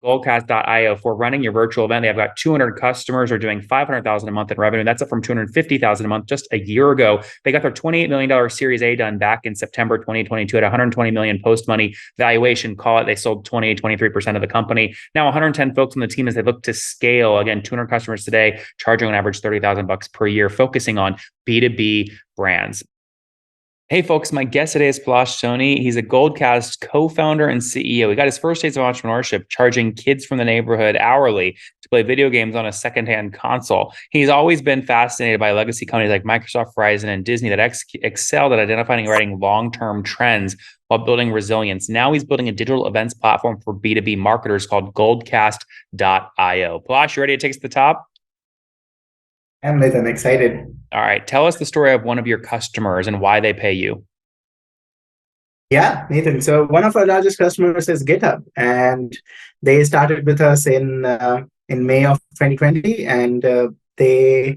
Goldcast.io for running your virtual event. They have got 200 customers, are doing 500,000 a month in revenue. That's up from 250,000 a month just a year ago. They got their $28 million Series A done back in September 2022 at 120 million post money valuation. Call it, they sold 23% of the company. Now 110 folks on the team as they look to scale. Again, 200 customers today, charging on average $30,000 per year, focusing on B2B brands. Hey folks, my guest today is Palash. He's a Goldcast co-founder and CEO. He got his first taste of entrepreneurship charging kids from the neighborhood hourly to play video games on a secondhand console. He's always been fascinated by legacy companies like Microsoft, Verizon, and Disney that excelled at identifying and writing long-term trends while building resilience. Now he's building a digital events platform for B2B marketers called Goldcast.io. Palash, you ready to take us to the top? I'm Nathan, excited. All right. Tell us the story of one of your customers and why they pay you. Yeah, Nathan. So one of our largest customers is GitHub, and they started with us in May of 2020, and they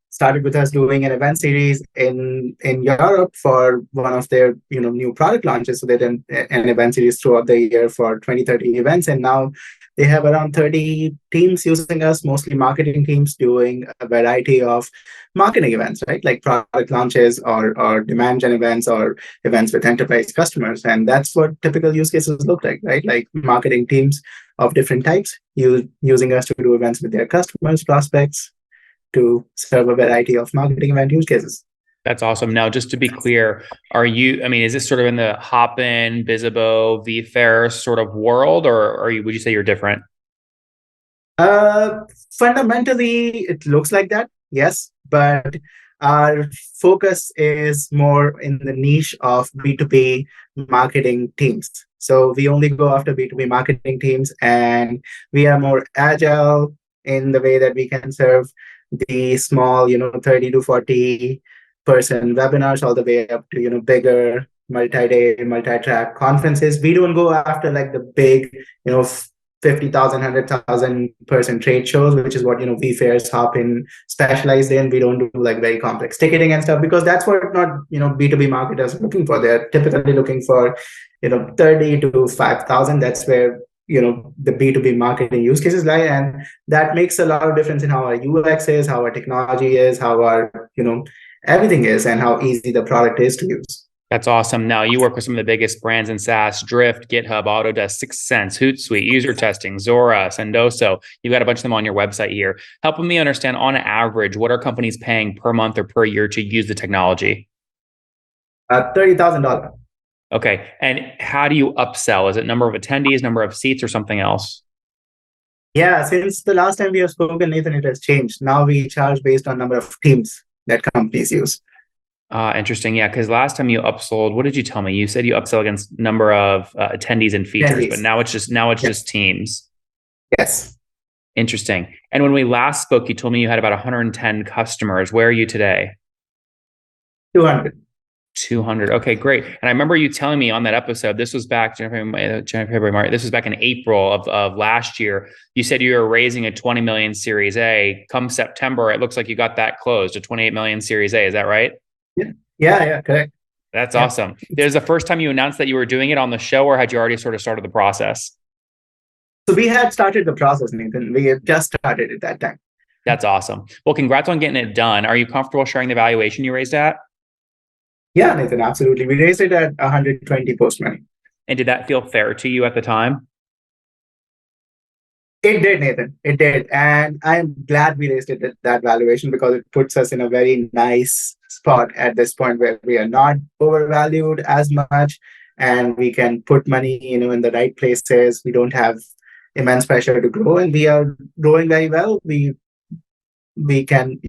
started with us doing an event series in Europe for one of their new product launches. So they did an event series throughout the year for 20-30 events, and now they have around 30 teams using us, mostly marketing teams doing a variety of marketing events, right? Like product launches or demand gen events or events with enterprise customers. And that's what typical use cases look like, right? Like marketing teams of different types using us to do events with their customers, prospects, to serve a variety of marketing event use cases. That's awesome. Now, just to be clear, is this sort of in the Hopin, Bizzabo, vFair sort of world, or would you say you're different? Fundamentally, it looks like that, yes. But our focus is more in the niche of B2B marketing teams. So we only go after B2B marketing teams, and we are more agile in the way that we can serve the small, 30 to 40 person webinars all the way up to, bigger multi-day, multi-track conferences. We don't go after like the big, 50,000, 100,000 person trade shows, which is what, vFairs, Hopin specialized in. We don't do like very complex ticketing and stuff because that's what not, B2B marketers are looking for. They're typically looking for, 30 to 5,000. That's where the B2B marketing use cases lie. And that makes a lot of difference in how our UX is, how our technology is, how our, everything is, and how easy the product is to use. That's awesome. Now you work with some of the biggest brands in SaaS: Drift, GitHub, Autodesk, 6sense, Hootsuite, User Testing, Zora, Sendoso. You've got a bunch of them on your website here. Helping me understand, on average, what are companies paying per month or per year to use the technology? $30,000. Okay. And how do you upsell? Is it number of attendees, number of seats, or something else? Yeah, since the last time we have spoken, Nathan, it has changed. Now we charge based on number of teams that companies use. Interesting. Yeah, because last time you upsold, what did you tell me? You said you upsell against number of attendees and features, but now it's just teams. Yes. Interesting. And when we last spoke, you told me you had about 110 customers. Where are you today? 200. 200. Okay, great. And I remember you telling me on that episode, this was back January, February, March. This was back in April of last year. You said you were raising a 20 million Series A. Come September, it looks like you got that closed, a 28 million Series A. Is that right? Yeah, correct. That's awesome. There's the first time you announced that you were doing it on the show, or had you already sort of started the process? So we had started the process, Nathan. We had just started at that time. That's awesome. Well, congrats on getting it done. Are you comfortable sharing the valuation you raised at? Yeah, Nathan, absolutely. We raised it at 120 post money. And did that feel fair to you at the time? It did, Nathan. It did. And I'm glad we raised it at that valuation because it puts us in a very nice spot at this point where we are not overvalued as much and we can put money, in the right places. We don't have immense pressure to grow, and we are growing very well. We can,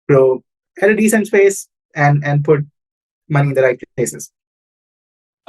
grow at a decent pace and put money in the right places.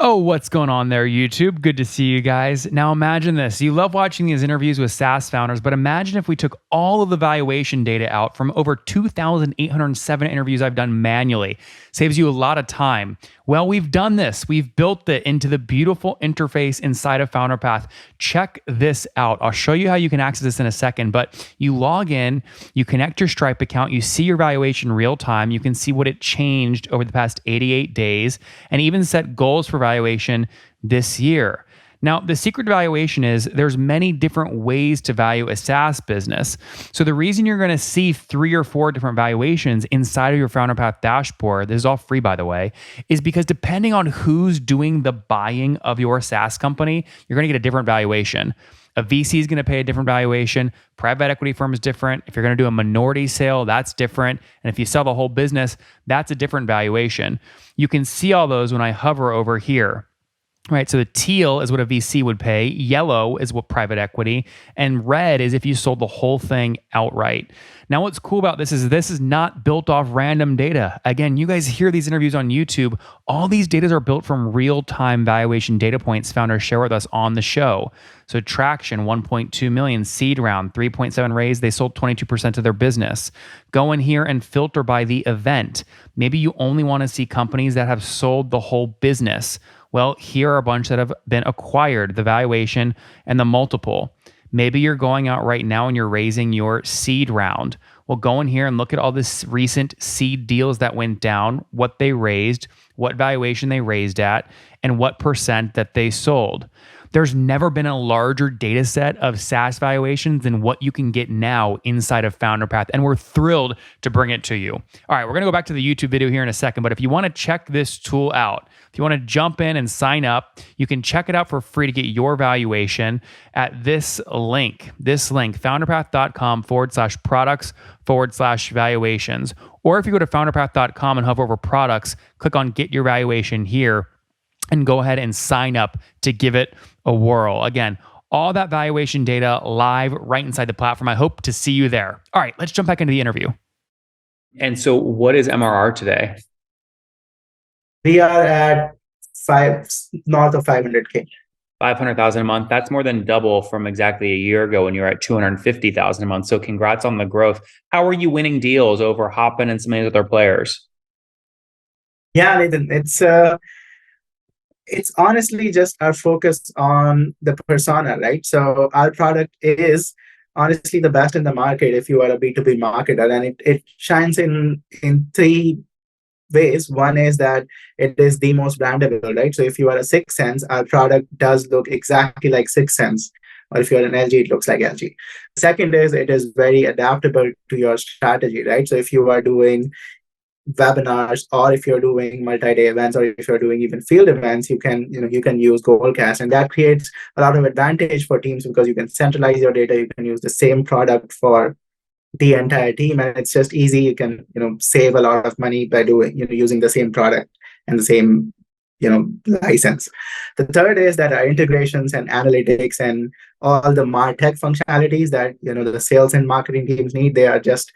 Oh, what's going on there, YouTube? Good to see you guys. Now imagine this. You love watching these interviews with SaaS founders, but imagine if we took all of the valuation data out from over 2,807 interviews I've done manually. Saves you a lot of time. Well, we've done this. We've built it into the beautiful interface inside of FounderPath. Check this out. I'll show you how you can access this in a second, but you log in, you connect your Stripe account, you see your valuation real time, you can see what it changed over the past 88 days, and even set goals for valuation this year. Now, the secret to valuation is there's many different ways to value a SaaS business. So the reason you're going to see 3 or 4 different valuations inside of your Founder Path dashboard, this is all free by the way, is because depending on who's doing the buying of your SaaS company, you're going to get a different valuation. A VC is going to pay a different valuation. Private equity firm is different. If you're going to do a minority sale, that's different. And if you sell the whole business, that's a different valuation. You can see all those when I hover over here. Right, so the teal is what a VC would pay, yellow is what private equity, and red is if you sold the whole thing outright. Now, what's cool about this is not built off random data. Again, you guys hear these interviews on YouTube. All these data are built from real-time valuation data points founders share with us on the show. So traction, 1.2 million, seed round, 3.7 raise, they sold 22% of their business. Go in here and filter by the event. Maybe you only want to see companies that have sold the whole business. Well, here are a bunch that have been acquired, the valuation and the multiple. Maybe you're going out right now and you're raising your seed round. Well, go in here and look at all this recent seed deals that went down, what they raised, what valuation they raised at, and what percent that they sold. There's never been a larger data set of SaaS valuations than what you can get now inside of Founder Path, and we're thrilled to bring it to you. All right, we're going to go back to the YouTube video here in a second, but if you want to check this tool out, if you want to jump in and sign up, you can check it out for free to get your valuation at this link, founderpath.com/products/valuations. Or if you go to founderpath.com and hover over products, click on get your valuation here, and go ahead and sign up to give it a whirl. Again, all that valuation data live right inside the platform. I hope to see you there. All right, let's jump back into the interview. And so what is MRR today? We are at north of 500K. 500,000 a month. That's more than double from exactly a year ago when you were at 250,000 a month. So congrats on the growth. How are you winning deals over Hopin and some of these other players? Yeah, Nathan, it's honestly just our focus on the persona, right? So our product is honestly the best in the market if you are a B2B marketer, and it shines in 3 ways. One is that it is the most brandable, right? So if you are a 6 Sense, our product does look exactly like 6 Sense. Or if you're an LG, it looks like LG. Second is it is very adaptable to your strategy, right? So if you are doing webinars, or if you're doing multi-day events, or if you're doing even field events, you can use Goalcast, and that creates a lot of advantage for teams because you can centralize your data. You can use the same product for the entire team, and it's just easy. You can save a lot of money by doing using the same product and the same license. The third is that our integrations and analytics and all the MarTech functionalities that the sales and marketing teams need, they are just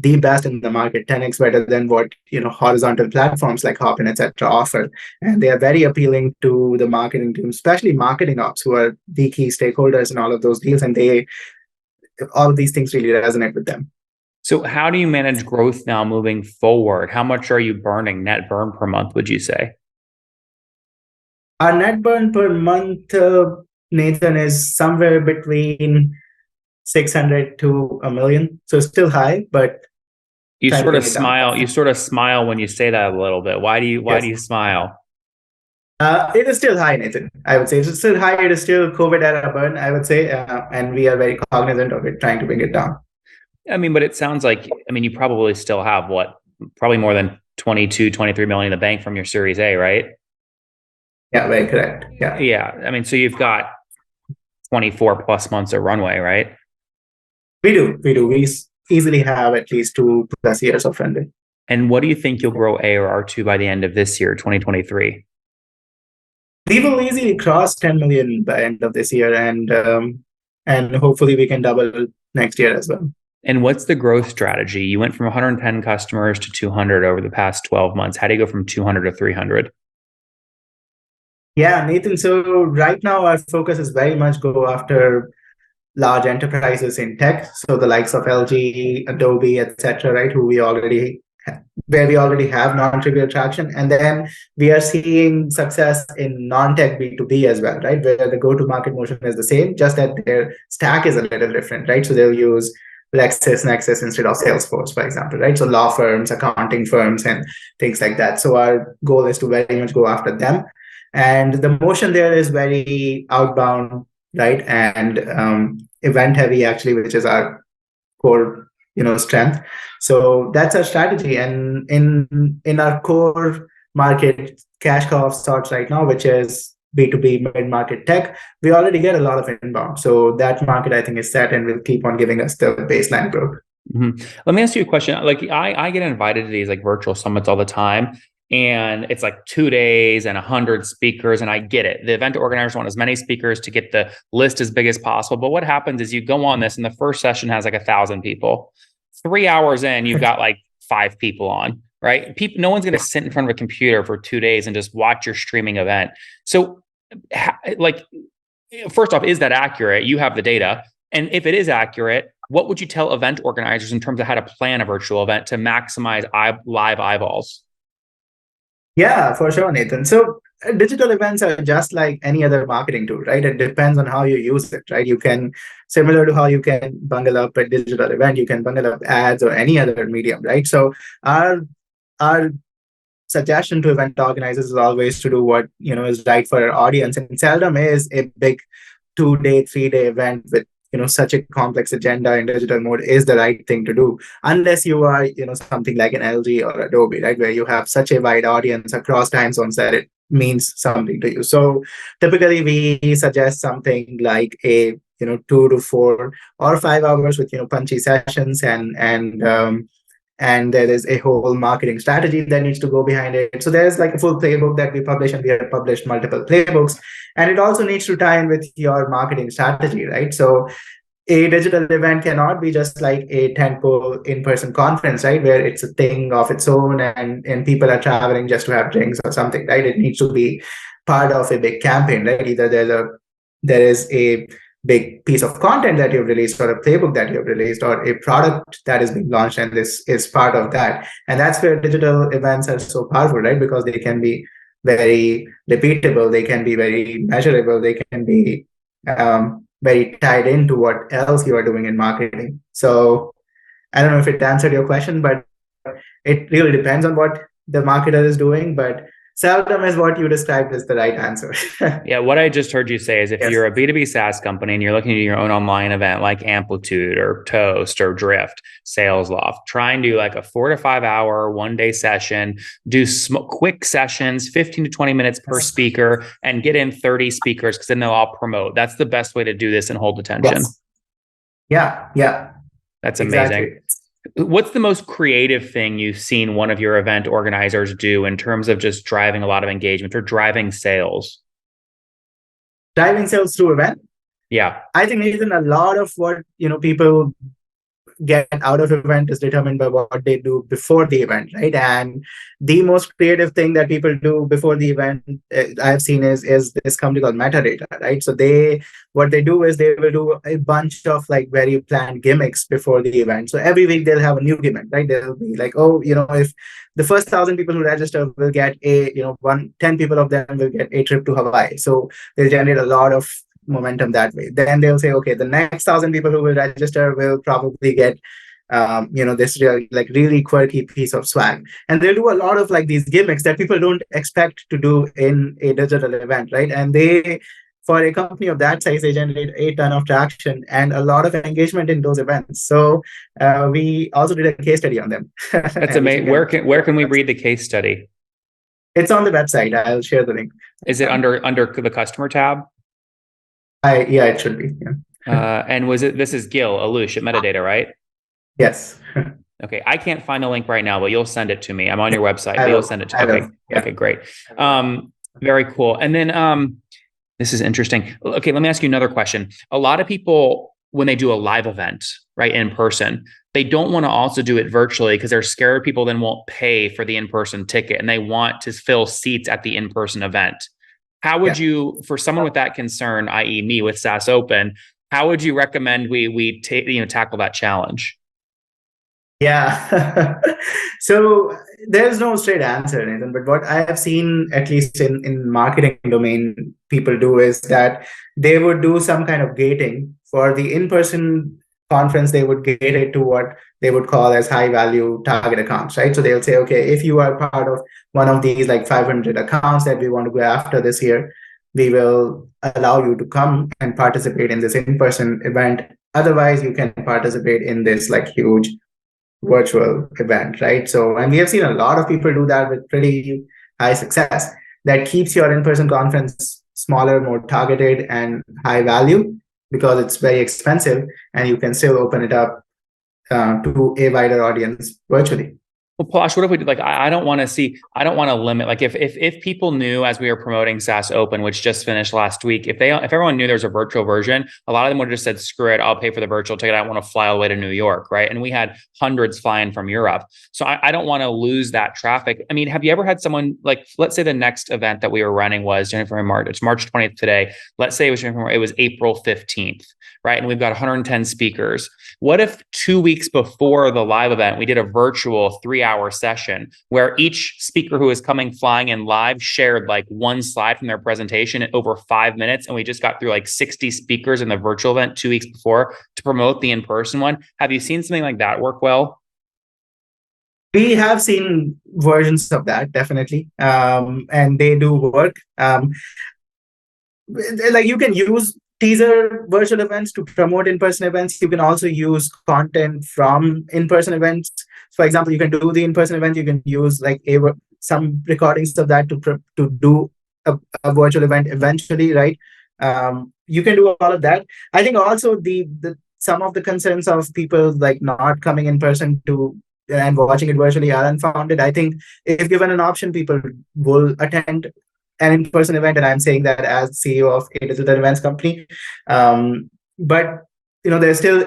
the best in the market, 10x better than what horizontal platforms like Hopin, etc. offer. And they are very appealing to the marketing team, especially marketing ops, who are the key stakeholders in all of those deals, and all of these things really resonate with them. So how do you manage growth now moving forward? How much are you burning, net burn per month, would you say? Our net burn per month, Nathan, is somewhere between 600 to $1 million. So it's still high, but you sort of smile. You sort of smile when you say that a little bit. Why do you smile? It is still high, Nathan. I would say it's still high. It is still COVID era burn, I would say, and we are very cognizant of it, trying to bring it down. I mean, but it sounds like, you probably still have probably more than 22, 23 million in the bank from your Series A, right? Yeah, very correct. Yeah. Yeah. So you've got 24 plus months of runway, right? We do. We easily have at least 2+ years of runway. And what do you think you'll grow ARR to by the end of this year, 2023? We will easily cross 10 million by end of this year, and hopefully we can double next year as well. And what's the growth strategy? You went from 110 customers to 200 over the past 12 months. How do you go from 200 to 300? Yeah, Nathan. So right now our focus is very much go after large enterprises in tech. So the likes of LG, Adobe, etc., right, where we already have non-trivial traction. And then we are seeing success in non-tech B2B as well, right, where the go-to-market motion is the same, just that their stack is a little different, right? So they'll use LexisNexis instead of Salesforce, for example, right? So law firms, accounting firms, and things like that. So our goal is to very much go after them. And the motion there is very outbound, right? And event heavy, actually, which is our core, strength. So that's our strategy. And in our core market, cash cow of sorts right now, which is B2B mid-market tech, we already get a lot of inbound. So that market, I think, is set and will keep on giving us the baseline growth. Let me ask you a question. Like I get invited to these like virtual summits all the time, and it's like 2 days and 100 speakers, and I get it. The event organizers want as many speakers to get the list as big as possible. But what happens is you go on this, and the first session has like 1,000 people. 3 hours in, you've got like 5 people on, right? No one's going to sit in front of a computer for 2 days and just watch your streaming event. So, like, first off, is that accurate? You have the data, and if it is accurate, what would you tell event organizers in terms of how to plan a virtual event to maximize live eyeballs? Yeah, for sure, Nathan. So digital events are just like any other marketing tool, right? It depends on how you use it, right? You can, similar to how you can bundle up a digital event, you can bundle up ads or any other medium, right? So our suggestion to event organizers is always to do what is right for our audience, and seldom is a big 2-day, 3-day event with such a complex agenda in digital mode is the right thing to do, unless you are something like an LG or Adobe, right, where you have such a wide audience across time zones that it means something to you. So typically we suggest something like a 2 to 4 or 5 hours with punchy sessions, and there is a whole marketing strategy that needs to go behind it. So there's like a full playbook that we publish, and we have published multiple playbooks. And it also needs to tie in with your marketing strategy, right? So a digital event cannot be just like a tentpole in-person conference, right, where it's a thing of its own and people are traveling just to have drinks or something, right? It needs to be part of a big campaign, right? Either there is a big piece of content that you've released, or a playbook that you've released, or a product that is being launched, and this is part of that. And that's where digital events are so powerful, right? Because they can be very repeatable, they can be very measurable, they can be very tied into what else you are doing in marketing. So I don't know if it answered your question, but it really depends on what the marketer is doing, but seldom is what you described as the right answer. Yeah, what I just heard you say is if Yes. you're a B2B SaaS company and you're looking at your own online event like Amplitude or Toast or Drift, Sales Loft, try and do like a 4 to 5 hour 1-day session, do quick sessions, 15 to 20 minutes per speaker, and get in 30 speakers because then they'll all promote. That's the best way to do this and hold attention. Yes. Yeah. That's amazing. Exactly. What's the most creative thing you've seen one of your event organizers do in terms of just driving a lot of engagement or driving sales? Driving sales through event? Yeah. I think even a lot of what people get out of event is determined by what they do before the event, right? And the most creative thing that people do before the event I've seen is this company called metadata, right? So what they do is they will do a bunch of like very planned gimmicks before the event. So every week they'll have a new gimmick, right? They'll be like, oh, if the first 1,000 people who register will get 10 people of them will get a trip to Hawaii. So they'll generate a lot of momentum that way. Then they'll say, okay, the next 1,000 people who will register will probably get this really quirky piece of swag. And they'll do a lot of like these gimmicks that people don't expect to do in a digital event, right? And for a company of that size, they generate a ton of traction and a lot of engagement in those events. So we also did a case study on them. That's amazing. Where can we read the case study? It's on the website. I'll share the link. Is it under the customer tab? Yeah, it should be. Yeah. And this is Gil Alush at Metadata, right? Yes. Okay. I can't find the link right now, but you'll send it to me. I'm on your website, but you'll send it to me. Okay. Yeah. Okay, great. Very cool. And then this is interesting. Okay, let me ask you another question. A lot of people, when they do a live event, right, in person, they don't want to also do it virtually because they're scared people then won't pay for the in-person ticket and they want to fill seats at the in-person event. How would you, for someone with that concern, i.e. me with SaaS Open, how would you recommend we tackle that challenge? Yeah. So there's no straight answer, Nathan, but what I have seen, at least in marketing domain, people do is that they would do some kind of gating for the in-person conference, they would get it to what they would call as high value target accounts, right? So they'll say, okay, if you are part of one of these like 500 accounts that we want to go after this year, we will allow you to come and participate in this in-person event. Otherwise, you can participate in this like huge virtual event, right? So, and we have seen a lot of people do that with pretty high success. That keeps your in-person conference smaller, more targeted, and high value because it's very expensive, and you can still open it up to a wider audience virtually. Well, Palash, what if we did like I don't want to limit, like if people knew as we were promoting SaaS Open, which just finished last week, if everyone knew there was a virtual version, a lot of them would have just said, screw it, I'll pay for the virtual ticket. I don't want to fly all the way to New York, right? And we had hundreds flying from Europe. So I don't want to lose that traffic. I mean, have you ever had someone like, let's say the next event that we were running was January, March, it's March 20th today. Let's say it was April 15th, right? And we've got 110 speakers. What if 2 weeks before the live event, we did a virtual 3-hour session where each speaker who is coming flying in live shared like one slide from their presentation in over 5 minutes. And we just got through like 60 speakers in the virtual event 2 weeks before to promote the in-person one. Have you seen something like that work well? We have seen versions of that, definitely. And they do work. Like you can use teaser virtual events to promote in-person events. You can also use content from in-person events. For example, you can do the in-person event. You can use like some recordings of that to do a virtual event eventually, right? You can do all of that. I think also the some of the concerns of people like not coming in person to and watching it virtually are unfounded. I think if given an option, people will attend an in-person event, and I'm saying that as CEO of a digital events company. But there's still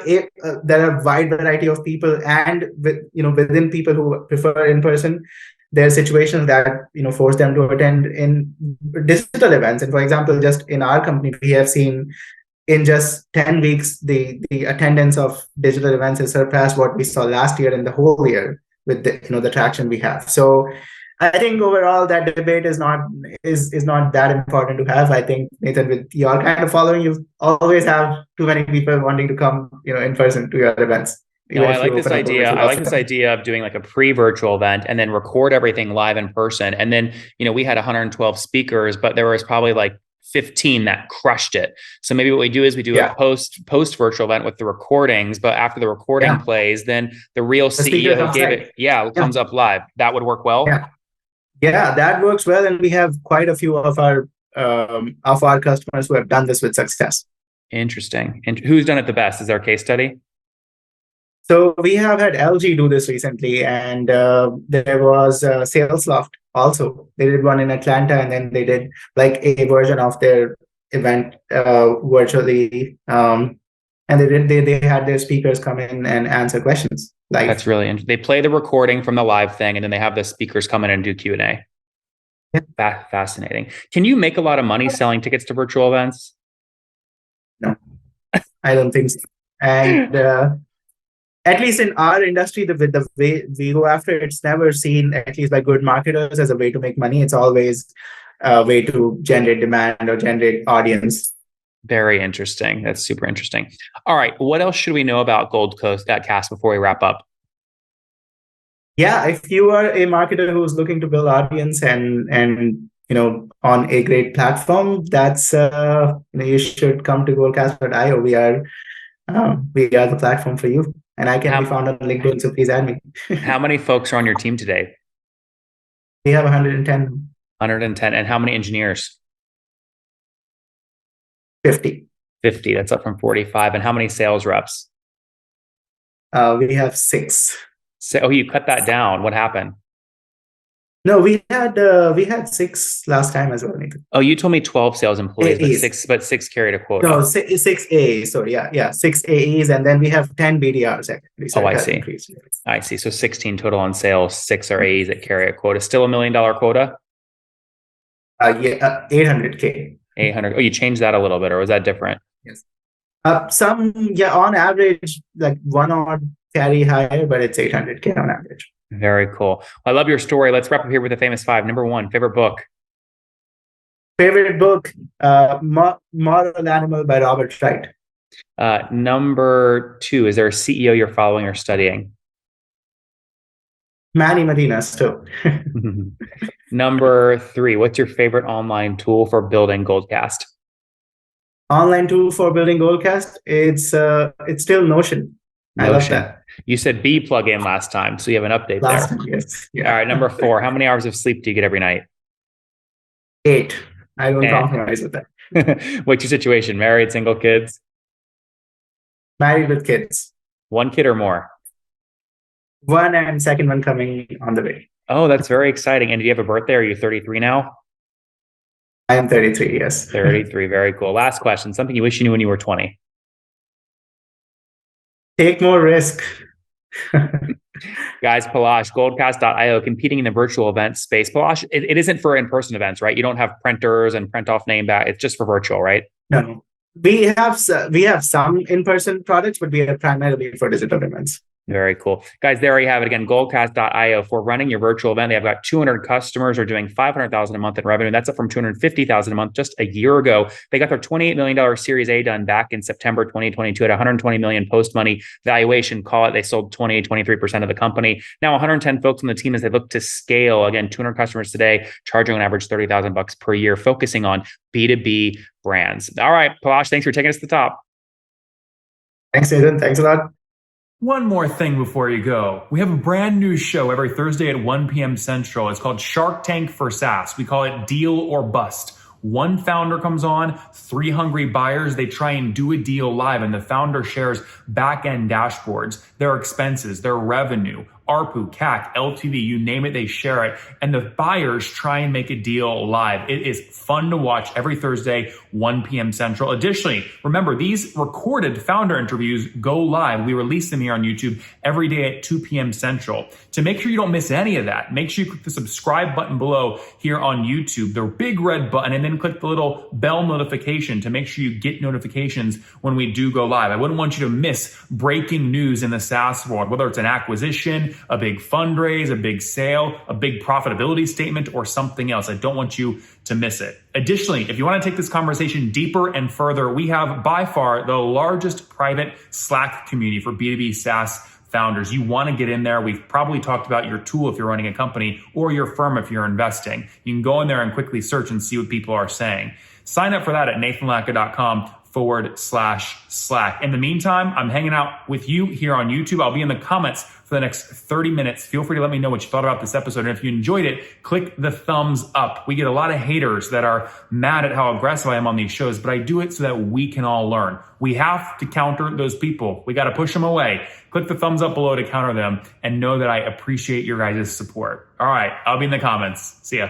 there are a wide variety of people, and within people who prefer in person, there are situations that force them to attend in digital events. And for example, just in our company, we have seen in just 10 weeks the attendance of digital events has surpassed what we saw last year and the whole year with the traction we have. So I think overall that debate is not that important to have. I think, Nathan, with your kind of following, you always have too many people wanting to come, in person to your events. No, I like this idea. I like this idea of doing like a pre-virtual event and then record everything live in person. And then, we had 112 speakers, but there was probably like 15 that crushed it. So maybe what we do is we do a post virtual event with the recordings, but after the recording plays, then the real CEO who gave it, comes up live. That would work well. Yeah, that works well, and we have quite a few of our customers who have done this with success. Interesting. And who's done it the best? Is there a case study? So we have had LG do this recently, and there was SalesLoft also. They did one in Atlanta, and then they did like a version of their event virtually. And they had their speakers come in and answer questions. That's really interesting. They play the recording from the live thing, and then they have the speakers come in and do Q&A. Yeah. Fascinating. Can you make a lot of money selling tickets to virtual events? No, I don't think so. And at least in our industry, the way we go after it, it's never seen, at least by good marketers, as a way to make money. It's always a way to generate demand or generate audience. Very interesting. That's super interesting. All right. What else should we know about Gold Coast Cast before we wrap up? Yeah, if you are a marketer who's looking to build audience and on a great platform, that's you should come to goldcast.io. We are the platform for you, and I can be found on LinkedIn. So please add me. How many folks are on your team today? We have 110. 110. And how many engineers? 50. 50. That's up from 45. And how many sales reps? We have 6. So, you cut that down. What happened? No, we had 6 last time as well, Nathan. Oh, you told me 12 sales employees, but six carried a quota. No, 6 AEs. Sorry, yeah, 6 AEs, and then we have 10 BDRs actually. So I see. I see. So 16 total on sales. 6 are AEs that carry a quota. Still $1 million quota? 800K. 800. Oh, you changed that a little bit, or was that different? Yes. On average, like one odd carry higher, but it's 800K on average. Very cool. I love your story. Let's wrap up here with the famous 5. Number 1, favorite book. Favorite book, Moral Animal by Robert Wright. Number two, is there a CEO you're following or studying? Manny Medina's too. Number three, what's your favorite online tool for building Goldcast? Online tool for building Goldcast. It's still Notion. I love Notion. that. You said B plugin last time, so you have an update Last there. time, yes. Yeah. All right, number four, how many hours of sleep do you get every night? 8. I don't And- compromise with that. What's your situation? Married, single, kids? Married with kids. One kid or more? One and second one coming on the way. Oh, that's very exciting. And do you have a birthday? Are you 33 now? I am 33, yes. 33, very cool. Last question, something you wish you knew when you were 20. Take more risk. Guys, Palash, goldcast.io, competing in the virtual event space. Palash, it isn't for in-person events, right? You don't have printers and print off name back. It's just for virtual, right? No. We have some in-person products, but we are primarily for digital events. Very cool. Guys, there you have it again, goldcast.io. For running your virtual event, they've got 200 customers are doing 500,000 a month in revenue. That's up from 250,000 a month just a year ago. They got their $28 million Series A done back in September 2022 at 120 million post-money valuation. Call it, they sold 23% of the company. Now 110 folks on the team as they look to scale. Again, 200 customers today, charging on average $30,000 per year, focusing on B2B brands. All right, Palash, thanks for taking us to the top. Thanks, Aidan. Thanks a lot. One more thing before you go. We have a brand new show every Thursday at 1 p.m. Central. It's called Shark Tank for SaaS. We call it Deal or Bust. One founder comes on, 3 hungry buyers. They try and do a deal live, and the founder shares back-end dashboards, their expenses, their revenue, ARPU, CAC, LTV, you name it, they share it. And the buyers try and make a deal live. It is fun to watch every Thursday, 1 p.m. Central. Additionally, remember, these recorded founder interviews go live. We release them here on YouTube every day at 2 p.m. Central. To make sure you don't miss any of that, make sure you click the subscribe button below here on YouTube, the big red button, and then click the little bell notification to make sure you get notifications when we do go live. I wouldn't want you to miss breaking news in the SaaS world, whether it's an acquisition, a big fundraise, a big sale, a big profitability statement, or something else. I don't want you to miss it. Additionally, if you want to take this conversation deeper and further, we have by far the largest private Slack community for B2B SaaS founders. You want to get in there. We've probably talked about your tool if you're running a company or your firm if you're investing. You can go in there and quickly search and see what people are saying. Sign up for that at nathanlatka.com/Slack. In the meantime, I'm hanging out with you here on YouTube. I'll be in the comments for the next 30 minutes. Feel free to let me know what you thought about this episode. And if you enjoyed it, click the thumbs up. We get a lot of haters that are mad at how aggressive I am on these shows, but I do it so that we can all learn. We have to counter those people. We got to push them away. Click the thumbs up below to counter them and know that I appreciate your guys' support. All right, I'll be in the comments. See ya.